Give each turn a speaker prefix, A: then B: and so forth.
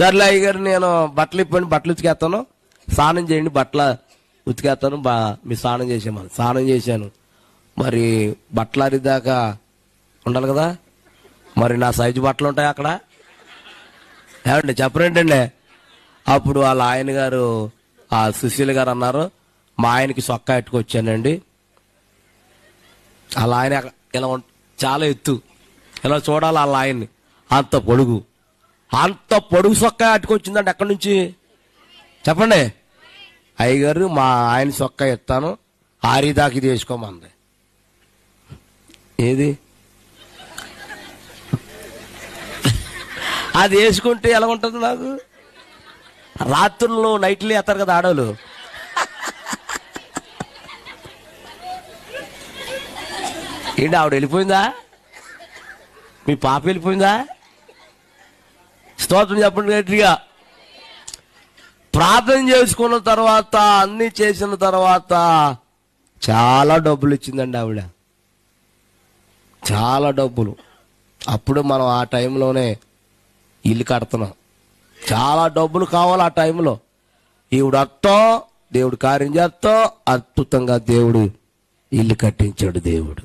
A: సర్లే అయ్యగారు నేను బట్టలు ఇప్పండి, బట్టలు ఉతికేస్తాను, స్నానం చేయండి, బట్టలు ఉతికేస్తాను, మీరు స్నానం చేసేమని. స్నానం చేశాను. మరి బట్టలు అరిదాకా ఉండాలి కదా, మరి నా సైజు బట్టలు ఉంటాయి అక్కడ. ఏమండి చెప్పరేంటండి? అప్పుడు వాళ్ళ ఆయన గారు, ఆ సుశీల్ గారు అన్నారు, మా ఆయనకి సొక్కా ఎట్టుకొచ్చానండి. వాళ్ళ ఆయన ఇలా చాలా ఎత్తు, ఇలా చూడాలి వాళ్ళ ఆయన్ని, అంత పొడుగు సొక్కా అట్టుకొచ్చిందండి. ఎక్కడి నుంచి చెప్పండి? అయ్యగారు మా ఆయన సొక్కా ఎత్తాను, ఆరిదాకి ఇది వేసుకోమంది. ఏది అది వేసుకుంటే ఎలా ఉంటుంది నాకు? రాత్రుల్లో నైట్లు ఎత్తారు కదా ఆడవాళ్ళు, ఏంటి ఆవిడ వెళ్ళిపోయిందా? మీ పాప వెళ్ళిపోయిందా? స్తోత్రం చెప్పండి గట్టిగా. ప్రార్థన చేసుకున్న తర్వాత, అన్ని చేసిన తర్వాత చాలా డబ్బులు ఇచ్చిందండి ఆవిడ, చాలా డబ్బులు. అప్పుడు మనం ఆ టైంలోనే ఇల్లు కడుతున్నాం, చాలా డబ్బులు కావాలి ఆ టైంలో. ఈవిడ అర్థం దేవుడు కార్యం చేస్తాం, అద్భుతంగా దేవుడు ఇల్లు కట్టించాడు దేవుడు.